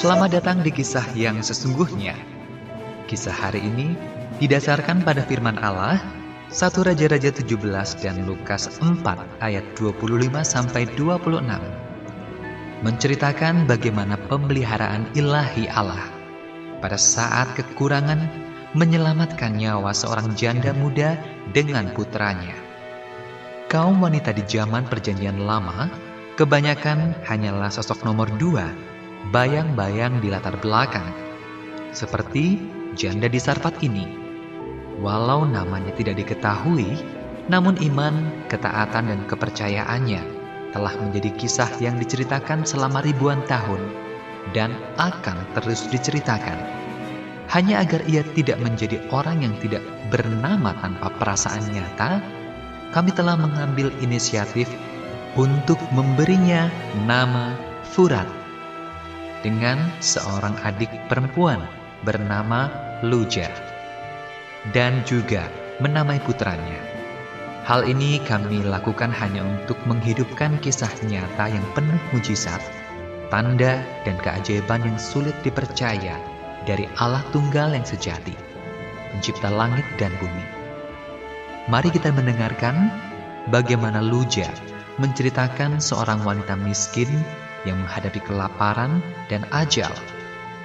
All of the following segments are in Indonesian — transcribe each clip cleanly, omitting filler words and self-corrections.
Selamat datang di kisah yang sesungguhnya. Kisah hari ini didasarkan pada firman Allah 1 Raja-Raja 17 dan Lukas 4 ayat 25-26. Menceritakan bagaimana pemeliharaan ilahi Allah pada saat kekurangan menyelamatkan nyawa seorang janda muda dengan putranya. Kaum wanita di zaman Perjanjian Lama kebanyakan hanyalah sosok nomor 2, bayang-bayang di latar belakang, seperti janda di Sarfat ini. Walau namanya tidak diketahui, namun iman, ketaatan, dan kepercayaannya telah menjadi kisah yang diceritakan selama ribuan tahun dan akan terus diceritakan. Hanya agar ia tidak menjadi orang yang tidak bernama tanpa perasaan nyata, kami telah mengambil inisiatif untuk memberinya nama Furat, dengan seorang adik perempuan bernama Luja, dan juga menamai putranya. Hal ini kami lakukan hanya untuk menghidupkan kisah nyata yang penuh mujizat, tanda, dan keajaiban yang sulit dipercaya dari Allah Tunggal yang sejati, pencipta langit dan bumi. Mari kita mendengarkan bagaimana Luja menceritakan seorang wanita miskin yang menghadapi kelaparan dan ajal,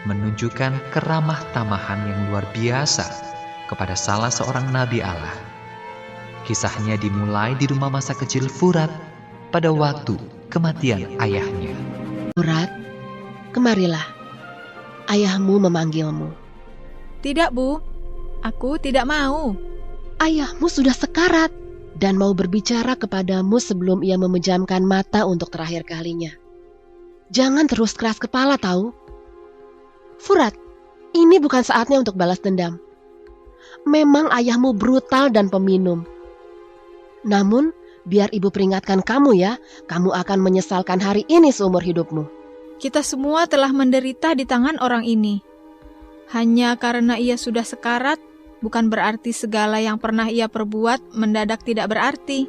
menunjukkan keramah tamahan yang luar biasa kepada salah seorang nabi Allah. Kisahnya dimulai di rumah masa kecil Furat pada waktu kematian ayahnya. Furat, kemarilah. Ayahmu memanggilmu. Tidak, Bu. Aku tidak mau. Ayahmu sudah sekarat dan mau berbicara kepadamu sebelum ia memejamkan mata untuk terakhir kalinya. Jangan terus keras kepala, tahu? Furat, ini bukan saatnya untuk balas dendam. Memang ayahmu brutal dan peminum. Namun, biar ibu peringatkan kamu ya, kamu akan menyesalkan hari ini seumur hidupmu. Kita semua telah menderita di tangan orang ini. Hanya karena ia sudah sekarat, bukan berarti segala yang pernah ia perbuat mendadak tidak berarti.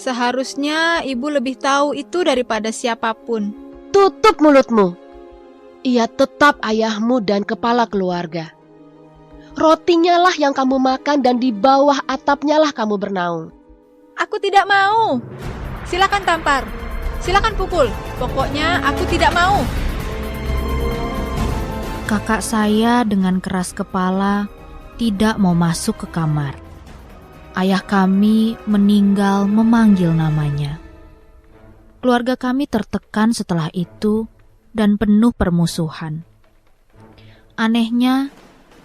Seharusnya ibu lebih tahu itu daripada siapapun. Tutup mulutmu. Ia tetap ayahmu dan kepala keluarga. Rotinya lah yang kamu makan dan di bawah atapnya lah kamu bernaung. Aku tidak mau. Silakan tampar. Silakan pukul. Pokoknya aku tidak mau. Kakak saya dengan keras kepala tidak mau masuk ke kamar. Ayah kami meninggal memanggil namanya. Keluarga kami tertekan setelah itu dan penuh permusuhan. Anehnya,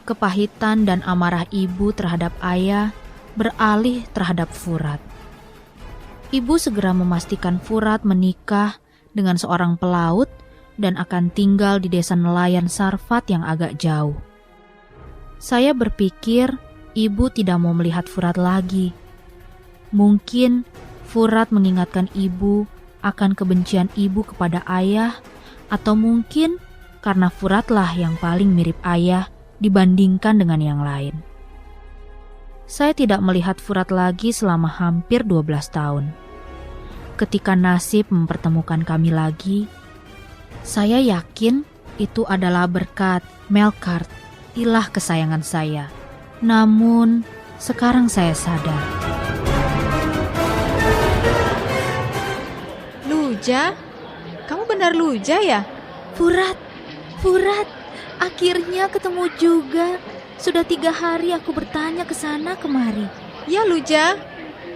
kepahitan dan amarah ibu terhadap ayah beralih terhadap Furat. Ibu segera memastikan Furat menikah dengan seorang pelaut dan akan tinggal di desa nelayan Sarfat yang agak jauh. Saya berpikir ibu tidak mau melihat Furat lagi. Mungkin Furat mengingatkan ibu akan kebencian ibu kepada ayah, atau mungkin karena Furatlah yang paling mirip ayah dibandingkan dengan yang lain. Saya tidak melihat Furat lagi selama hampir 12 tahun. Ketika nasib mempertemukan kami lagi, saya yakin itu adalah berkat Melkart, ilah kesayangan saya. Namun, sekarang saya sadar. Luja? Kamu benar Luja ya? Furat, akhirnya ketemu juga. Sudah 3 hari aku bertanya ke sana kemari. Ya Luja,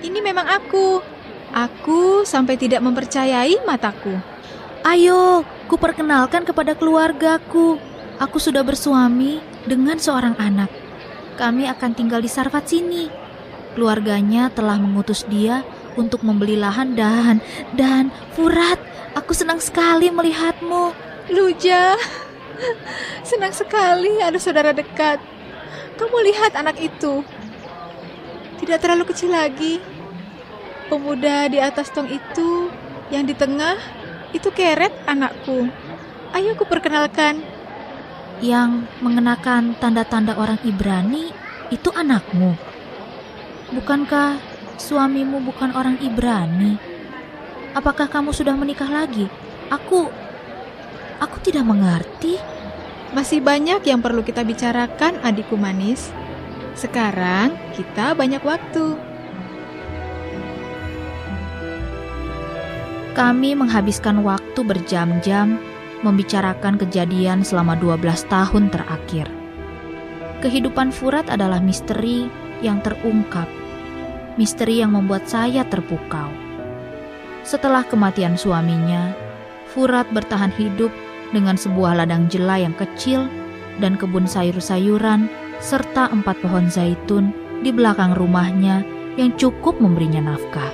ini memang aku. Aku sampai tidak mempercayai mataku. Ayo, kuperkenalkan kepada keluargaku. Aku sudah bersuami dengan seorang anak. Kami akan tinggal di Sarfat sini. Keluarganya telah mengutus dia untuk membeli lahan dan Furat, aku senang sekali melihatmu. Luja, senang sekali ada saudara dekat. Kamu lihat anak itu. Tidak terlalu kecil lagi. Pemuda di atas tong itu, yang di tengah, itu Keret anakku. Ayo ku perkenalkan. Yang mengenakan tanda-tanda orang Ibrani, itu anakmu. Bukankah suamimu bukan orang Ibrani? Apakah kamu sudah menikah lagi? Aku Aku tidak mengerti. Masih banyak yang perlu kita bicarakan, adikku manis. Sekarang kita banyak waktu. Kami menghabiskan waktu berjam-jam membicarakan kejadian selama 12 tahun terakhir. Kehidupan Furat adalah misteri yang terungkap. Misteri yang membuat saya terpukau. Setelah kematian suaminya, Furat bertahan hidup dengan sebuah ladang jela yang kecil dan kebun sayur-sayuran serta 4 pohon zaitun di belakang rumahnya yang cukup memberinya nafkah.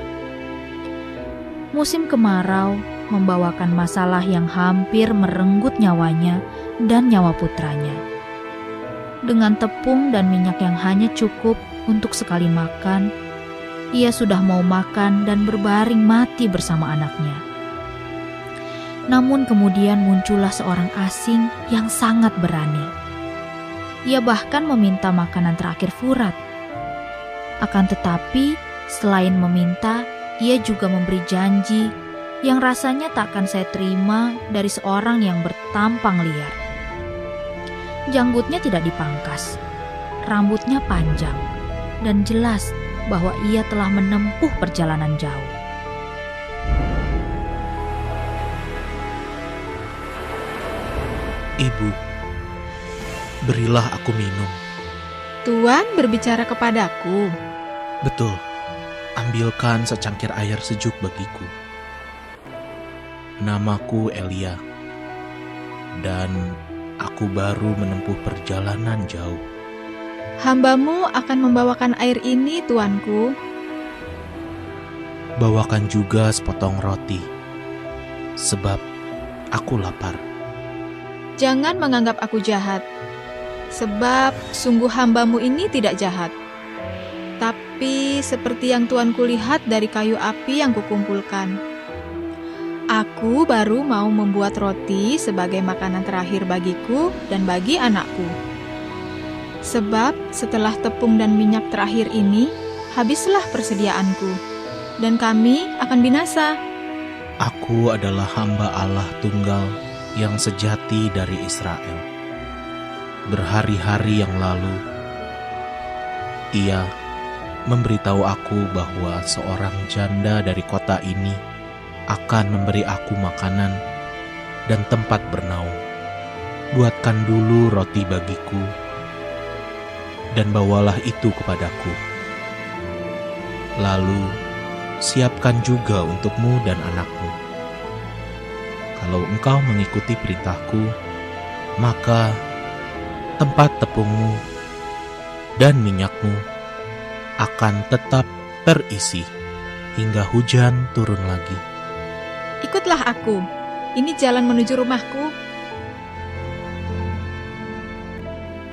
Musim kemarau membawakan masalah yang hampir merenggut nyawanya dan nyawa putranya. Dengan tepung dan minyak yang hanya cukup untuk sekali makan, ia sudah mau makan dan berbaring mati bersama anaknya. Namun kemudian muncullah seorang asing yang sangat berani. Ia bahkan meminta makanan terakhir Furat. Akan tetapi, selain meminta, ia juga memberi janji yang rasanya tak akan saya terima dari seorang yang bertampang liar. Janggutnya tidak dipangkas, rambutnya panjang, dan jelas bahwa ia telah menempuh perjalanan jauh. Ibu, berilah aku minum. Tuan berbicara kepadaku. Betul, ambilkan secangkir air sejuk bagiku. Namaku Elia, dan aku baru menempuh perjalanan jauh. Hambamu akan membawakan air ini, tuanku. Bawakan juga sepotong roti, sebab aku lapar. Jangan menganggap aku jahat, sebab sungguh hambamu ini tidak jahat. Tapi seperti yang tuanku lihat dari kayu api yang kukumpulkan, aku baru mau membuat roti sebagai makanan terakhir bagiku dan bagi anakku. Sebab setelah tepung dan minyak terakhir ini, habislah persediaanku, dan kami akan binasa. Aku adalah hamba Allah tunggal yang sejati dari Israel. Berhari-hari yang lalu, Ia memberitahu aku bahwa seorang janda dari kota ini akan memberi aku makanan dan tempat bernaung. Buatkan dulu roti bagiku, dan bawalah itu kepadaku. Lalu, siapkan juga untukmu dan anakmu. Kalau engkau mengikuti perintahku, maka tempat tepungmu dan minyakmu akan tetap terisi hingga hujan turun lagi. Ikutlah aku, ini jalan menuju rumahku.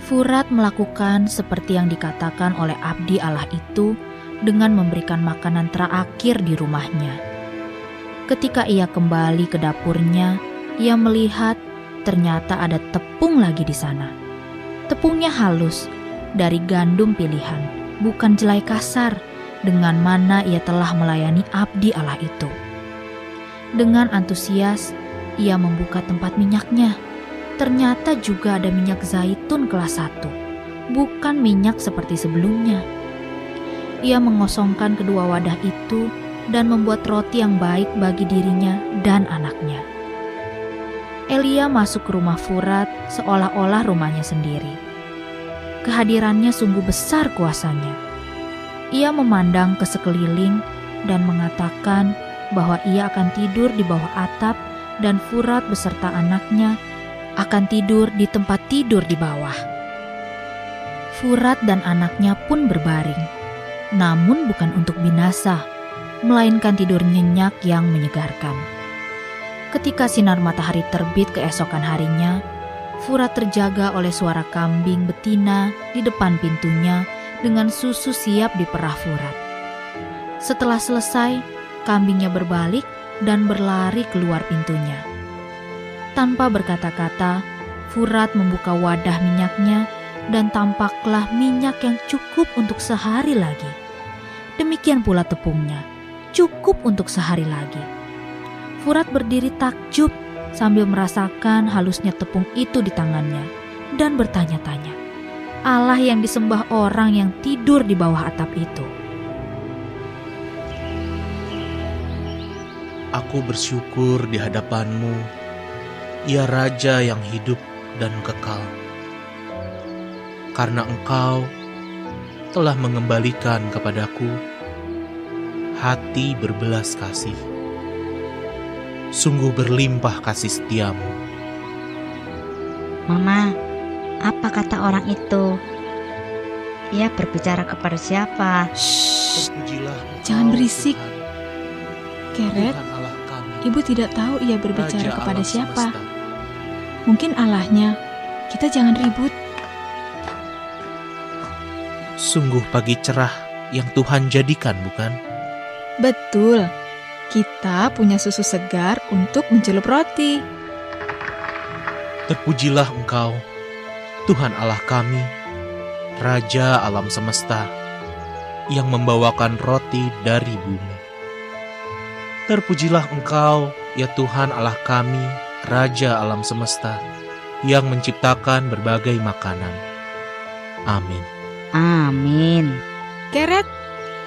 Furat melakukan seperti yang dikatakan oleh abdi Allah itu dengan memberikan makanan terakhir di rumahnya. Ketika ia kembali ke dapurnya, ia melihat ternyata ada tepung lagi di sana. Tepungnya halus, dari gandum pilihan, bukan jelai kasar, dengan mana ia telah melayani abdi Allah itu. Dengan antusias, ia membuka tempat minyaknya. Ternyata juga ada minyak zaitun kelas 1, bukan minyak seperti sebelumnya. Ia mengosongkan kedua wadah itu dan membuat roti yang baik bagi dirinya dan anaknya. Elia masuk ke rumah Furat seolah-olah rumahnya sendiri. Kehadirannya sungguh besar kuasanya. Ia memandang ke sekeliling dan mengatakan bahwa ia akan tidur di bawah atap dan Furat beserta anaknya akan tidur di tempat tidur di bawah. Furat dan anaknya pun berbaring, namun bukan untuk binasa, melainkan tidur nyenyak yang menyegarkan. Ketika sinar matahari terbit keesokan harinya, Furat terjaga oleh suara kambing betina di depan pintunya dengan susu siap diperah Furat. Setelah selesai, kambingnya berbalik dan berlari keluar pintunya. Tanpa berkata-kata, Furat membuka wadah minyaknya dan tampaklah minyak yang cukup untuk sehari lagi. Demikian pula tepungnya, cukup untuk sehari lagi. Furat berdiri takjub sambil merasakan halusnya tepung itu di tangannya dan bertanya-tanya, Allah yang disembah orang yang tidur di bawah atap itu. Aku bersyukur di hadapan-Mu, ya Raja yang hidup dan kekal. Karena Engkau telah mengembalikan kepadaku hati berbelas kasih. Sungguh berlimpah kasih setia-Mu. Mama, apa kata orang itu? Ia berbicara kepada siapa? Shh, Terpujilah Engkau, jangan berisik. Tuhan, Keret, Tuhan Allah kami, ibu tidak tahu ia berbicara Raja kepada alam siapa. semesta. Mungkin Allahnya. Kita jangan ribut. Sungguh pagi cerah yang Tuhan jadikan, bukan? Betul. Kita punya susu segar untuk mencelup roti. Terpujilah Engkau, Tuhan Allah kami, Raja alam semesta, yang membawakan roti dari bumi. Terpujilah Engkau, ya Tuhan Allah kami, Raja alam semesta, yang menciptakan berbagai makanan. Amin. Amin. Keret,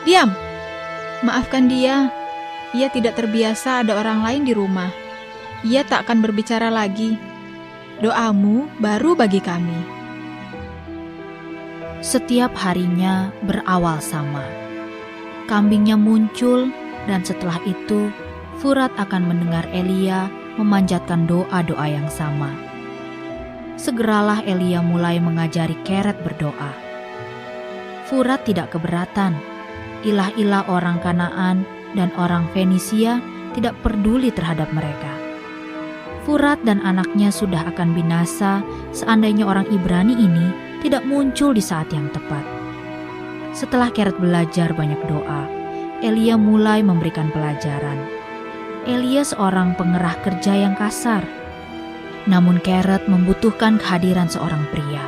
diam. Maafkan dia. Ia tidak terbiasa ada orang lain di rumah. Ia tak akan berbicara lagi. Doamu baru bagi kami. Setiap harinya berawal sama. Kambingnya muncul dan setelah itu Furat akan mendengar Elia memanjatkan doa-doa yang sama. Segeralah Elia mulai mengajari Keret berdoa. Furat tidak keberatan. Ilah-ilah orang Kanaan dan orang Fenisia tidak peduli terhadap mereka. Furat dan anaknya sudah akan binasa seandainya orang Ibrani ini tidak muncul di saat yang tepat. Setelah Keret belajar banyak doa, Elia mulai memberikan pelajaran. Elia seorang pengerah kerja yang kasar. Namun Keret membutuhkan kehadiran seorang pria.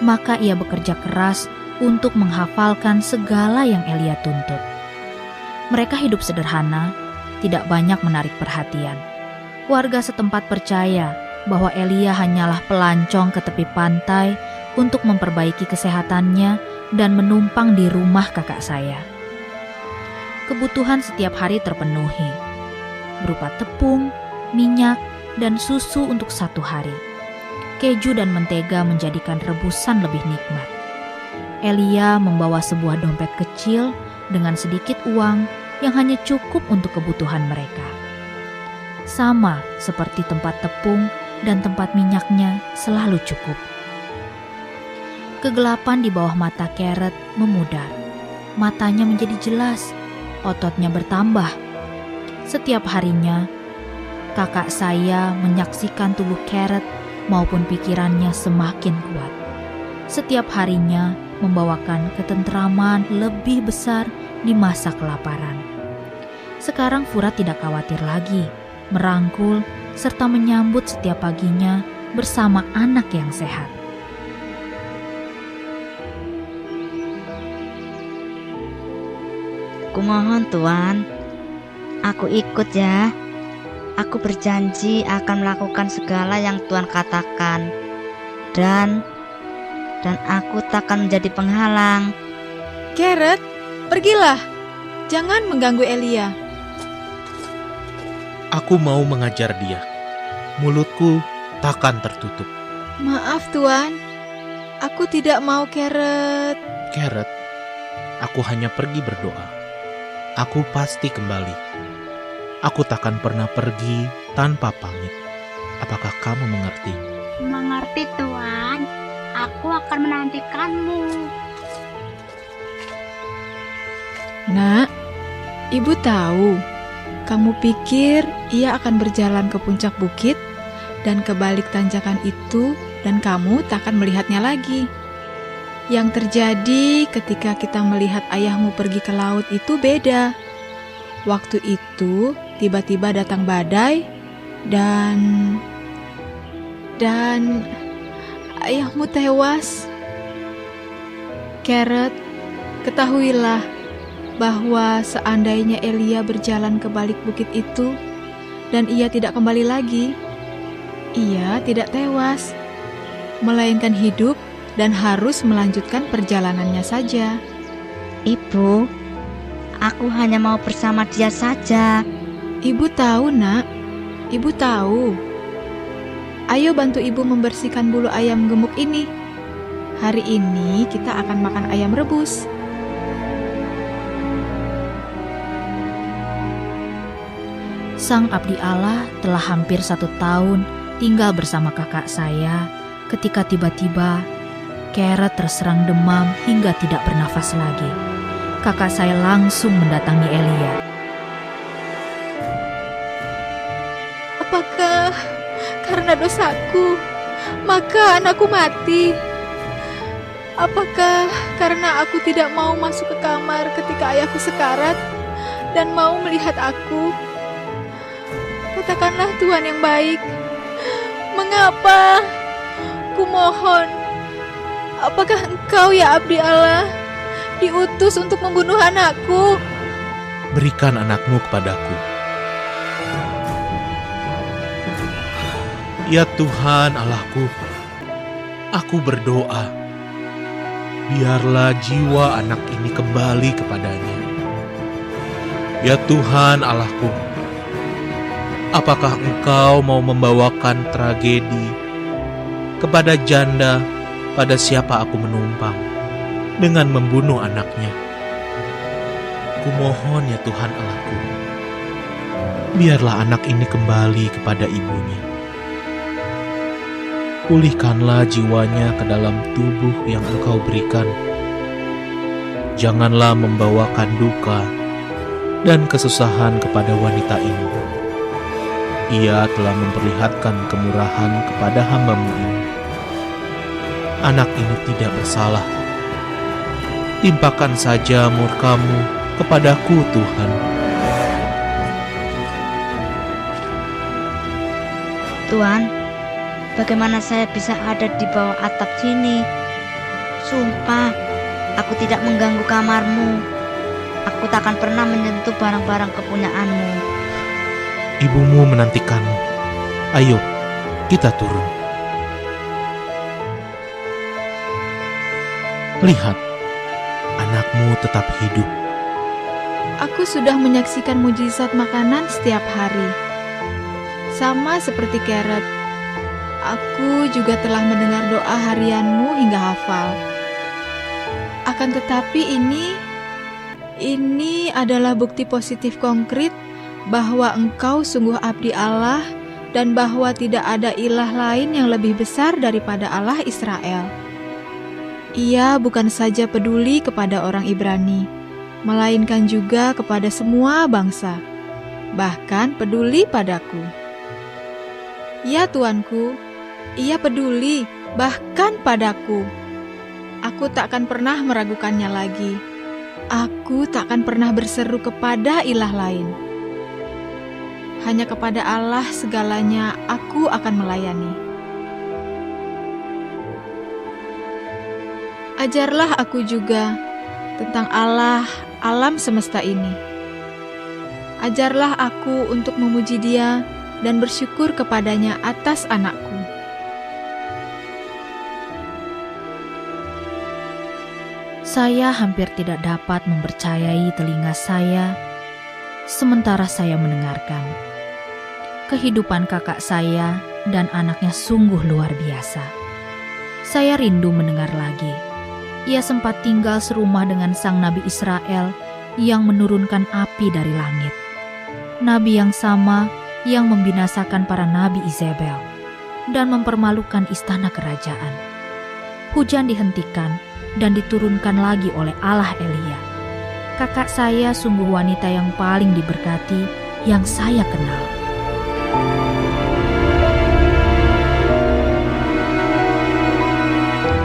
Maka ia bekerja keras untuk menghafalkan segala yang Elia tuntut. Mereka hidup sederhana, tidak banyak menarik perhatian. Warga setempat percaya bahwa Elia hanyalah pelancong ke tepi pantai untuk memperbaiki kesehatannya dan menumpang di rumah kakak saya. Kebutuhan setiap hari terpenuhi, berupa tepung, minyak, dan susu untuk 1 hari. Keju dan mentega menjadikan rebusan lebih nikmat. Elia membawa sebuah dompet kecil dengan sedikit uang yang hanya cukup untuk kebutuhan mereka. Sama seperti tempat tepung dan tempat minyaknya selalu cukup. Kegelapan di bawah mata Keret memudar. Matanya menjadi jelas, ototnya bertambah. Setiap harinya, kakak saya menyaksikan tubuh Keret maupun pikirannya semakin kuat. Setiap harinya membawakan ketentraman lebih besar di masa kelaparan. Sekarang Furat tidak khawatir lagi, merangkul serta menyambut setiap paginya bersama anak yang sehat. Kumohon Tuan, aku ikut ya. Aku berjanji akan melakukan segala yang Tuhan katakan. Dan aku takkan menjadi penghalang. Keret, pergilah. Jangan mengganggu Elia. Aku mau mengajar dia. Mulutku takkan tertutup. Maaf Tuan, aku tidak mau Keret. Keret, aku hanya pergi berdoa. Aku pasti kembali. Aku takkan pernah pergi tanpa pamit. Apakah kamu mengerti? Mengerti Tuan, aku akan menantikanmu. Nak, ibu tahu. Kamu pikir ia akan berjalan ke puncak bukit dan ke balik tanjakan itu dan kamu tak akan melihatnya lagi. Yang terjadi ketika kita melihat ayahmu pergi ke laut itu beda. Waktu itu tiba-tiba datang badai dan ayahmu tewas. Keret, ketahuilah bahwa seandainya Elia berjalan ke balik bukit itu dan ia tidak kembali lagi, ia tidak tewas, melainkan hidup dan harus melanjutkan perjalanannya saja. Ibu, aku hanya mau bersama dia saja. Ibu tahu, Nak. Ibu tahu. Ayo bantu ibu membersihkan bulu ayam gemuk ini. Hari ini kita akan makan ayam rebus. Sang abdi Allah telah hampir 1 tahun tinggal bersama kakak saya ketika tiba-tiba Keret terserang demam hingga tidak bernafas lagi. Kakak saya langsung mendatangi Elia. Apakah karena dosaku, maka anakku mati? Apakah karena aku tidak mau masuk ke kamar ketika ayahku sekarat dan mau melihat aku? Katakanlah Tuhan yang baik, mengapa? Kumohon, apakah Engkau ya abdi Allah diutus untuk membunuh anakku? Berikan anakmu kepadaku. Ya Tuhan Allahku, aku berdoa, biarlah jiwa anak ini kembali kepadanya. Ya Tuhan Allahku, apakah Engkau mau membawakan tragedi kepada janda pada siapa aku menumpang dengan membunuh anaknya? Kumohon ya Tuhan Allahku, biarlah anak ini kembali kepada ibunya. Pulihkanlah jiwanya ke dalam tubuh yang Engkau berikan. Janganlah membawakan duka dan kesusahan kepada wanita ini. Ia telah memperlihatkan kemurahan kepada hamba-Mu ini. Anak ini tidak bersalah. Timpakan saja murka-Mu kepadaku, Tuhan. Tuhan, bagaimana saya bisa ada di bawah atap sini? Sumpah, aku tidak mengganggu kamar-Mu. Aku tak akan pernah menyentuh barang-barang kepunyaan-Mu. Ibumu menantikanmu. Ayo, kita turun. Lihat, anakmu tetap hidup. Aku sudah menyaksikan mujizat makanan setiap hari. Sama seperti Keret, aku juga telah mendengar doa harianmu hingga hafal. Akan tetapi ini adalah bukti positif konkret bahwa Engkau sungguh abdi Allah dan bahwa tidak ada ilah lain yang lebih besar daripada Allah Israel. Ia bukan saja peduli kepada orang Ibrani, melainkan juga kepada semua bangsa, bahkan peduli padaku. Ya Tuanku, Ia peduli bahkan padaku. Aku tak akan pernah meragukannya lagi. Aku tak akan pernah berseru kepada ilah lain. Hanya kepada Allah segalanya aku akan melayani. Ajarlah aku juga tentang Allah alam semesta ini. Ajarlah aku untuk memuji Dia dan bersyukur kepadanya atas anakku. Saya hampir tidak dapat mempercayai telinga saya sementara saya mendengarkan. Kehidupan kakak saya dan anaknya sungguh luar biasa. Saya rindu mendengar lagi. Ia sempat tinggal serumah dengan sang Nabi Israel yang menurunkan api dari langit. Nabi yang sama yang membinasakan para Nabi Izebel dan mempermalukan istana kerajaan. Hujan dihentikan dan diturunkan lagi oleh Allah Elia. Kakak saya sungguh wanita yang paling diberkati yang saya kenal.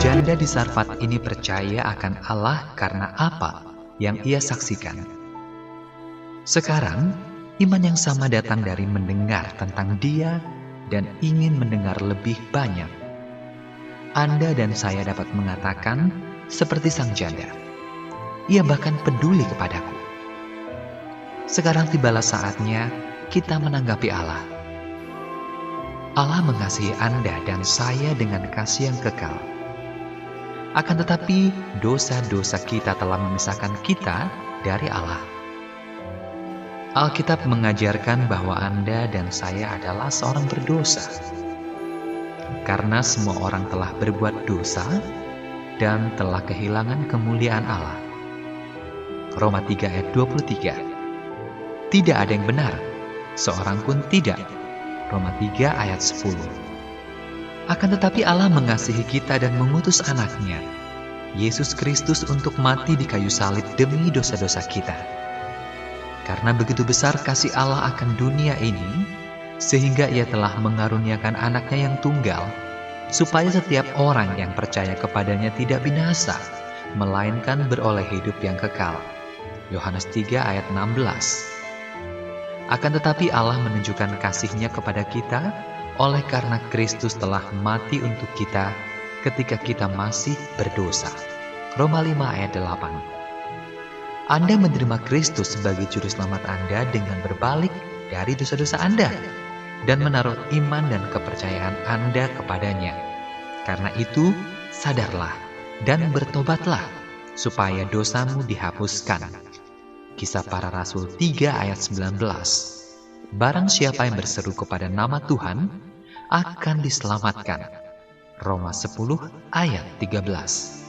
Janda di Sarfat ini percaya akan Allah karena apa yang ia saksikan. Sekarang, iman yang sama datang dari mendengar tentang Dia dan ingin mendengar lebih banyak. Anda dan saya dapat mengatakan seperti sang janda. Ia bahkan peduli kepadaku. Sekarang tibalah saatnya kita menanggapi Allah. Allah mengasihi Anda dan saya dengan kasih yang kekal. Akan tetapi, dosa-dosa kita telah memisahkan kita dari Allah. Alkitab mengajarkan bahwa Anda dan saya adalah seorang berdosa. Karena semua orang telah berbuat dosa dan telah kehilangan kemuliaan Allah. Roma 3 ayat 23. Tidak ada yang benar, seorang pun tidak. Roma 3 ayat 10. Akan tetapi Allah mengasihi kita dan mengutus anaknya, Yesus Kristus, untuk mati di kayu salib demi dosa-dosa kita. Karena begitu besar kasih Allah akan dunia ini, sehingga Ia telah mengaruniakan anaknya yang tunggal, supaya setiap orang yang percaya kepadanya tidak binasa, melainkan beroleh hidup yang kekal. Yohanes 3 ayat 16. Akan tetapi Allah menunjukkan kasih-Nya kepada kita oleh karena Kristus telah mati untuk kita ketika kita masih berdosa. Roma 5 ayat 8. Anda menerima Kristus sebagai juru selamat Anda dengan berbalik dari dosa-dosa Anda dan menaruh iman dan kepercayaan Anda kepadanya. Karena itu, sadarlah dan bertobatlah supaya dosamu dihapuskan. Kisah Para Rasul 3 ayat 19. Barang siapa yang berseru kepada nama Tuhan akan diselamatkan. Roma 10 ayat 13.